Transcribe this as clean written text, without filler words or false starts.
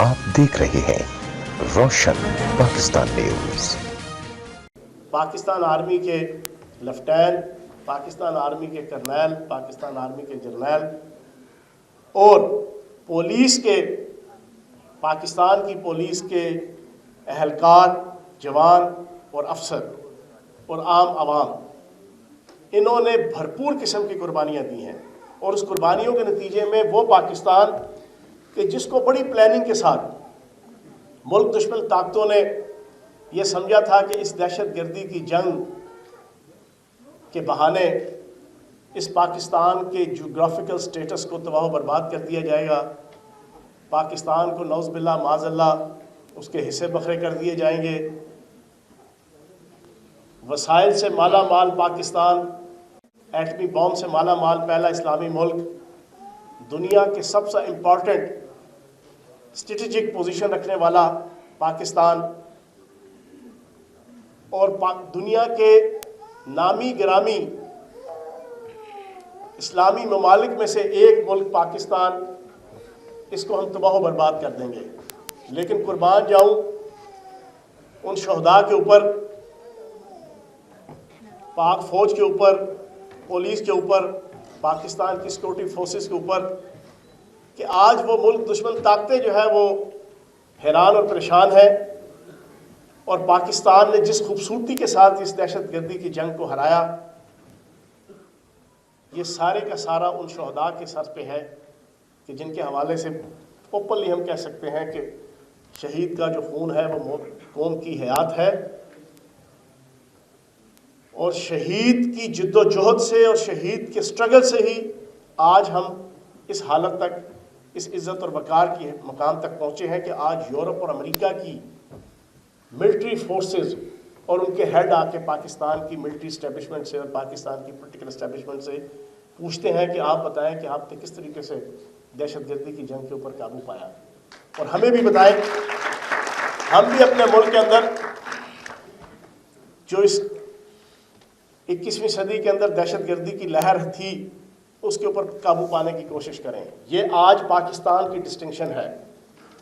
आप देख रहे हैं रोशन पाकिस्तान न्यूज। पाकिस्तान आर्मी के लेफ्टिनेंट, पाकिस्तान आर्मी के कर्नल, पाकिस्तान आर्मी के जर्नल और पुलिस के, पाकिस्तान की पुलिस के अहलकार, जवान और अफसर और आम आवाम, इन्होंने भरपूर किस्म की कुर्बानियाँ दी हैं। और उस कुर्बानियों के नतीजे में वो पाकिस्तान कि जिसको बड़ी प्लानिंग के साथ मुल्क दुश्मन ताकतों ने यह समझा था कि इस दहशतगर्दी की जंग के बहाने इस पाकिस्तान के जियोग्राफिकल स्टेटस को तबाह बर्बाद कर दिया जाएगा, पाकिस्तान को नौज़ बिल्लाह माज़अल्लाह उसके हिस्से बखरे कर दिए जाएंगे, वसाइल से माला माल पाकिस्तान, एटमी बॉम्ब से माला माल पहला इस्लामी मुल्क, दुनिया के सबसे इम्पॉर्टेंट स्ट्रेटेजिक पोजीशन रखने वाला पाकिस्तान और दुनिया के नामी गिरामी इस्लामी ममालिक में से एक मुल्क पाकिस्तान, इसको हम तबाह बर्बाद कर देंगे। लेकिन कुर्बान जाऊं उन शहदा के ऊपर, पाक फौज के ऊपर, पुलिस के ऊपर, पाकिस्तान की सिक्योरिटी फोर्सेस के ऊपर, कि आज वो मुल्क दुश्मन ताकतें जो है वो हैरान और परेशान है। और पाकिस्तान ने जिस खूबसूरती के साथ इस दहशतगर्दी की जंग को हराया, ये सारे का सारा उन शहदा के सर पे है कि जिनके हवाले से ओपनली हम कह सकते हैं कि शहीद का जो खून है वो कौम की हयात है। और शहीद की जिद्दोजहद से और शहीद के स्ट्रगल से ही आज हम इस हालत तक, इस इज़्ज़त और वक़ार की मकाम तक पहुँचे हैं कि आज यूरोप और अमेरिका की मिलिट्री फोर्सेस और उनके हेड आके पाकिस्तान की मिलिट्री इस्टेब्लिशमेंट से और पाकिस्तान की पॉलिटिकल इस्टेब्लिशमेंट से पूछते हैं कि आप बताएं कि आपने किस तरीके से दहशतगर्दी की जंग के ऊपर काबू पाया, और हमें भी बताएं, हम भी अपने मुल्क के अंदर जो इस 21वीं सदी के अंदर दहशतगर्दी की लहर थी उसके ऊपर काबू पाने की कोशिश करें। ये आज पाकिस्तान की डिस्टिंक्शन है।